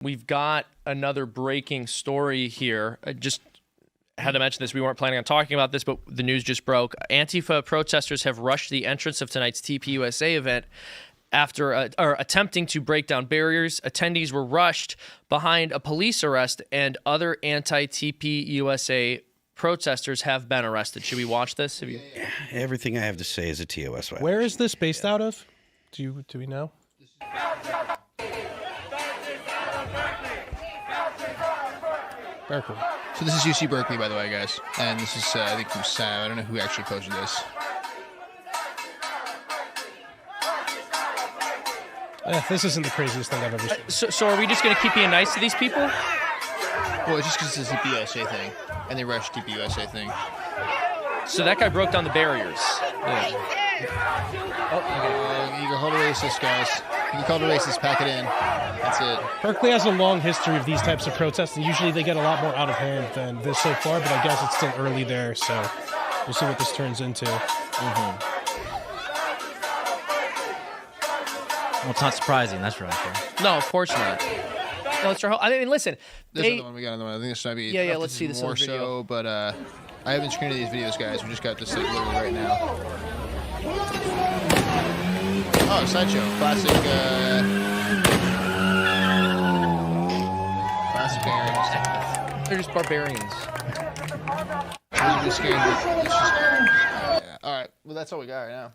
We've got another breaking story here. I just had to mention this. We weren't planning on talking about this, but the news just broke. Antifa protesters have rushed the entrance of tonight's TPUSA event after attempting to break down barriers. Attendees were rushed behind a police arrest, and other anti-TPUSA protesters have been arrested. Should we watch this? Everything I have to say is a TOS violation. Where is this based out of? Do we know? Berkeley. So this is UC Berkeley, by the way, guys. And this is, I think, from Sam. I don't know who actually posted this. This isn't the craziest thing I've ever seen. So are we just going to keep being nice to these people? Well, it's just because it's a TPUSA thing. And they rushed TPUSA thing. So that guy broke down the barriers. Yeah. You can hold a racist, guys. You can call it a racist, pack it in. That's it. Berkeley has a long history of these types of protests, and usually they get a lot more out of hand than this so far, but I guess it's still early there, so we'll see what this turns into. Well, it's not surprising, that's right. No, of course not. No, it's our I mean, listen. There's another one. We got another one. I think this might be. Yeah, let's see this more other video. so, but I haven't screened these videos, guys. We just got this like literally right now. Oh, sideshow. Classic barbarians. They're just barbarians. All right. Well, that's all we got right now.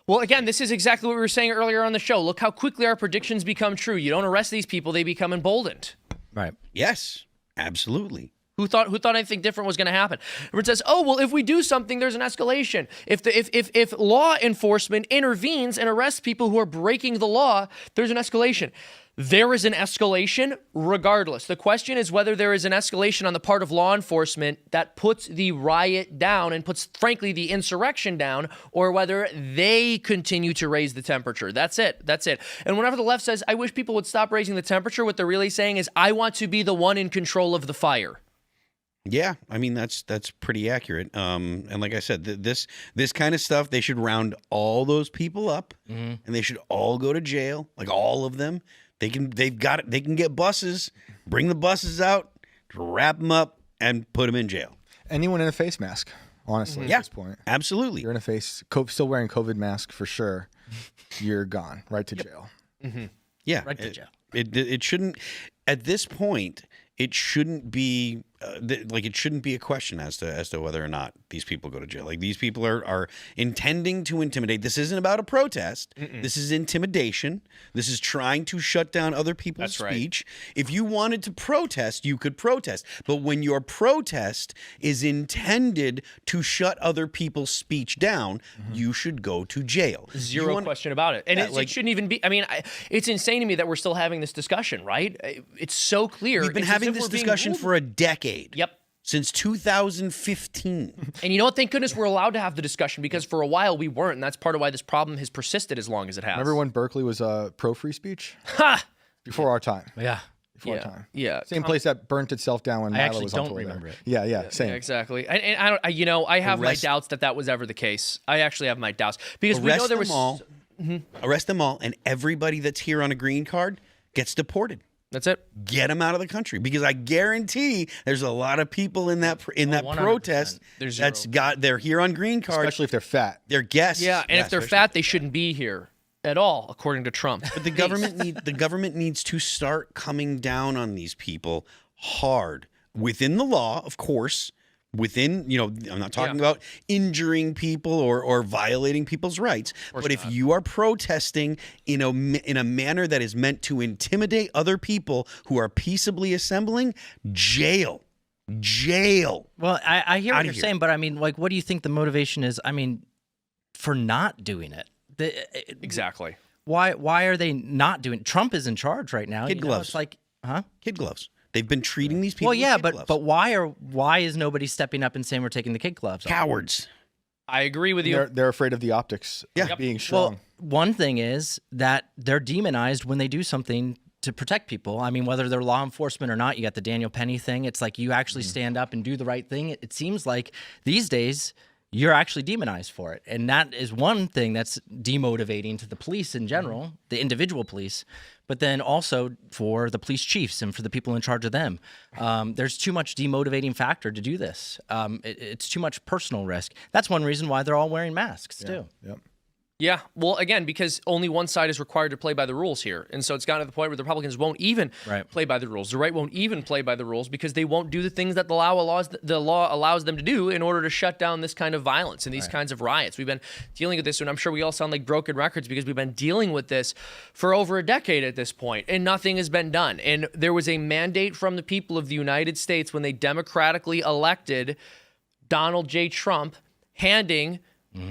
Well, again, this is exactly what we were saying earlier on the show. Look how quickly our predictions become true. You don't arrest these people, they become emboldened. Right. Yes, absolutely. Who thought anything different was going to happen? Everyone says, "Oh, well, if we do something, there's an escalation. If law enforcement intervenes and arrests people who are breaking the law, there's an escalation." There is an escalation regardless. The question is whether there is an escalation on the part of law enforcement that puts the riot down and puts, frankly, the insurrection down, or whether they continue to raise the temperature. That's it. That's it. And whenever the left says, "I wish people would stop raising the temperature," what they're really saying is, "I want to be the one in control of the fire." Yeah, I mean that's pretty accurate. And like I said, this kind of stuff, they should round all those people up, and they should all go to jail, like all of them. They can get buses, bring the buses out, wrap them up, and put them in jail. Anyone in a face mask, honestly, at this point. Absolutely. You're in a face, still wearing COVID mask for sure. You're gone, right to jail. Yeah, Right to jail. It shouldn't. At this point, it shouldn't be it shouldn't be a question as to whether or not these people go to jail. Like, these people are intending to intimidate. This isn't about a protest. This is intimidation. This is trying to shut down other people's speech. If you wanted to protest, you could protest. But when your protest is intended to shut other people's speech down, you should go to jail. Zero question about it. And it shouldn't even be. I mean, it's insane to me that we're still having this discussion, right? It's so clear. We've been having this discussion for a decade. Yep. Since 2015. And you know what? Thank goodness we're allowed to have the discussion, because for a while we weren't, and that's part of why this problem has persisted as long as it has. Remember when Berkeley was pro-free speech? Ha! Before our time. Yeah. Before our time. Yeah. Same place that burnt itself down when Milo was on tour. Remember it. Yeah, same. Yeah, exactly. And I have my doubts that was ever the case. I actually have my doubts, because we know there was Arrest them all, and everybody that's here on a green card gets deported. That's it. Get them out of the country, because I guarantee there's a lot of people in that protest they're here on green cards, especially if they're fat. They're guests. Yeah, and if they're fat, they shouldn't be here at all, according to Trump. But the government needs to start coming down on these people hard, within the law, of course. Within, I'm not talking about injuring people or violating people's rights, but if you are protesting in a manner that is meant to intimidate other people who are peaceably assembling, jail. Well, I hear what you're saying, but I mean, like, what do you think the motivation is? I mean, for not doing it. Exactly. Why are they not doing it? Trump is in charge right now. Kid gloves. It's like, Kid gloves. They've been treating these people. Well, yeah, with kid gloves. but why is nobody stepping up and saying we're taking the kid gloves off? Cowards. I agree with you. They're afraid of the optics of being strong. Well, one thing is that they're demonized when they do something to protect people. I mean, whether they're law enforcement or not, you got the Daniel Penny thing. It's like you actually stand up and do the right thing. It seems like these days you're actually demonized for it. And that is one thing that's demotivating to the police in general, the individual police. but then also for the police chiefs and for the people in charge of them. There's too much demotivating factor to do this. It's too much personal risk. That's one reason why they're all wearing masks too. Yep. Yeah, well, again, because only one side is required to play by the rules here. And so it's gotten to the point where the Republicans won't even play by the rules. The right won't even play by the rules because they won't do the things that the law allows them to do in order to shut down this kind of violence and these kinds of riots. We've been dealing with this, and I'm sure we all sound like broken records because we've been dealing with this for over a decade at this point, and nothing has been done. And there was a mandate from the people of the United States when they democratically elected Donald J. Trump, handing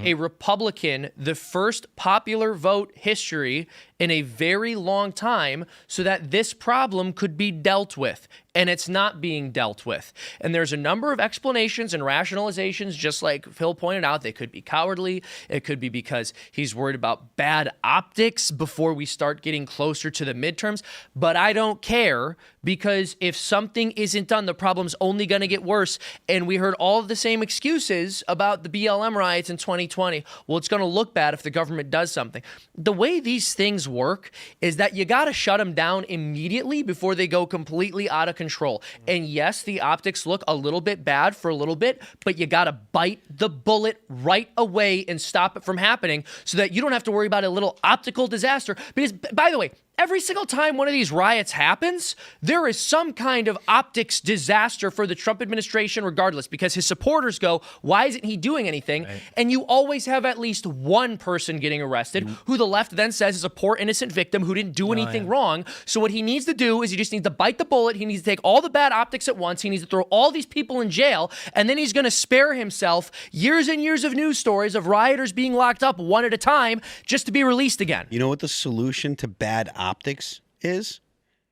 a Republican the first popular vote history in a very long time so that this problem could be dealt with. And it's not being dealt with. And there's a number of explanations and rationalizations, just like Phil pointed out. They could be cowardly. It could be because he's worried about bad optics before we start getting closer to the midterms. But I don't care, because if something isn't done, the problem's only going to get worse. And we heard all of the same excuses about the BLM riots in 2020. Well, it's going to look bad if the government does something. The way these things work is that you got to shut them down immediately before they go completely out of control. And yes, the optics look a little bit bad for a little bit, but you got to bite the bullet right away and stop it from happening so that you don't have to worry about a little optical disaster. Because, by the way, every single time one of these riots happens, there is some kind of optics disaster for the Trump administration regardless, because his supporters go, why isn't he doing anything? Right. And you always have at least one person getting arrested who the left then says is a poor innocent victim who didn't do anything wrong. So what he needs to do is he just needs to bite the bullet. He needs to take all the bad optics at once. He needs to throw all these people in jail. And then he's going to spare himself years and years of news stories of rioters being locked up one at a time just to be released again. You know what the solution to bad optics is?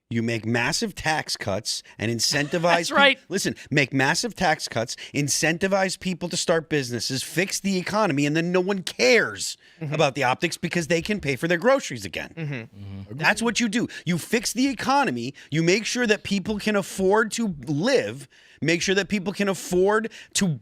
You make massive tax cuts and incentivize. That's right. Listen, make massive tax cuts, incentivize people to start businesses, fix the economy, and then no one cares about the optics because they can pay for their groceries again. That's what you do. You fix the economy. You make sure that people can afford to live. Make sure that people can afford to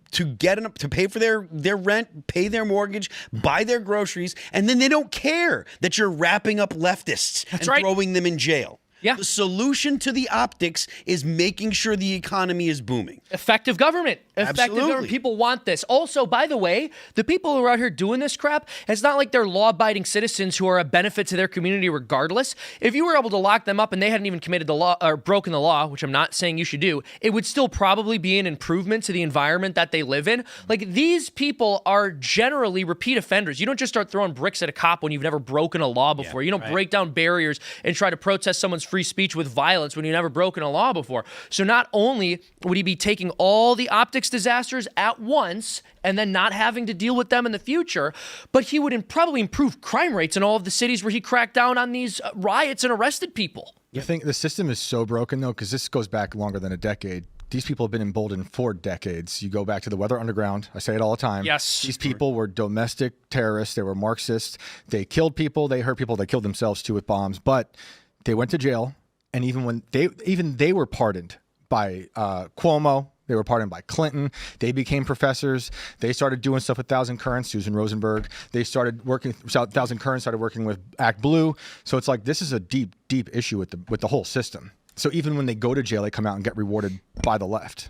pay for their rent, pay their mortgage, buy their groceries, and then they don't care that you're wrapping up leftists and throwing them in jail. Yeah. The solution to the optics is making sure the economy is booming. Effective government. Effective government. People want this. Also, by the way, the people who are out here doing this crap, it's not like they're law-abiding citizens who are a benefit to their community regardless. If you were able to lock them up and they hadn't even committed the law or broken the law, which I'm not saying you should do, it would still probably be an improvement to the environment that they live in. Like, these people are generally repeat offenders. You don't just start throwing bricks at a cop when you've never broken a law before. You don't break down barriers and try to protest someone's free speech with violence when you've never broken a law before. So not only would he be taking all the optics disasters at once and then not having to deal with them in the future, but he would probably improve crime rates in all of the cities where he cracked down on these riots and arrested people. You think the system is so broken, though, because this goes back longer than a decade. These people have been emboldened for decades. You go back to the Weather Underground. I say it all the time. Yes. These people were domestic terrorists. They were Marxists. They killed people. They hurt people. They killed themselves, too, with bombs. But they went to jail. And even they were pardoned by Cuomo. They were pardoned by Clinton. They became professors. They started doing stuff with Thousand Currents, Susan Rosenberg. They started working, Thousand Currents started working with Act Blue. So it's like, this is a deep, deep issue with the whole system. So even when they go to jail, they come out and get rewarded by the left.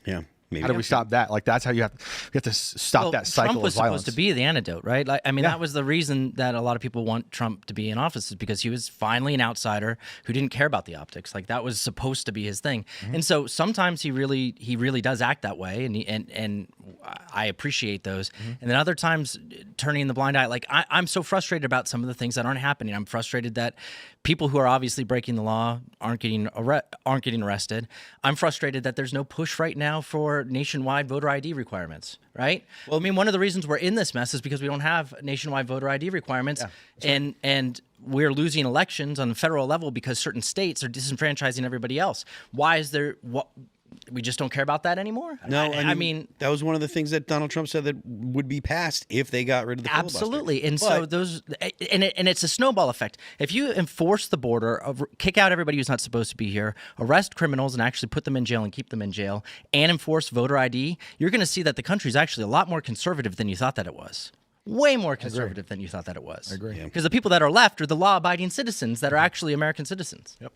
Yeah. Maybe. How do we stop that? Like, that's how we have to stop that cycle Trump was of violence. supposed to be the antidote, right? Like, I mean, that was the reason that a lot of people want Trump to be in office, is because he was finally an outsider who didn't care about the optics. Like, that was supposed to be his thing. And so sometimes he really does act that way, and I appreciate those. And then other times turning the blind eye. Like, I'm so frustrated about some of the things that aren't happening. I'm frustrated that people who are obviously breaking the law aren't getting arrested. I'm frustrated that there's no push right now for nationwide voter ID requirements, right? Well, I mean, one of the reasons we're in this mess is because we don't have nationwide voter ID requirements, and we're losing elections on the federal level because certain states are disenfranchising everybody else. Why is there we just don't care about that anymore? No, I mean, that was one of the things that Donald Trump said that would be passed if they got rid of the filibuster. Absolutely. And so those, and it's a snowball effect. If you enforce the border, kick out everybody who's not supposed to be here, arrest criminals and actually put them in jail and keep them in jail, and enforce voter ID, you're going to see that the country is actually a lot more conservative than you thought that it was. way more conservative than you thought that it was. I agree. Because the people that are left are the law-abiding citizens that are actually American citizens. Yep.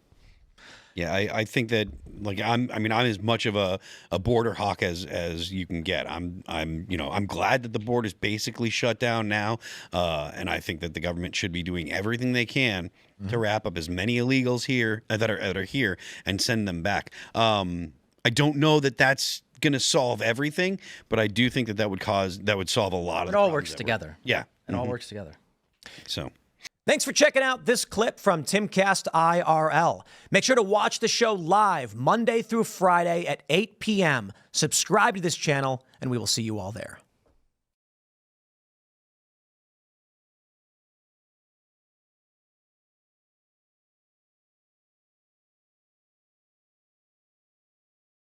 Yeah, I think that like I'm as much of a border hawk as you can get. I'm glad that the border is basically shut down now, and I think that the government should be doing everything they can to wrap up as many illegals here that are here and send them back. I don't know that that's going to solve everything, but I do think that would solve a lot of. It the all problems works that together. Yeah, It all works together. So. Thanks for checking out this clip from Timcast IRL. Make sure to watch the show live Monday through Friday at 8 p.m. Subscribe to this channel, and we will see you all there.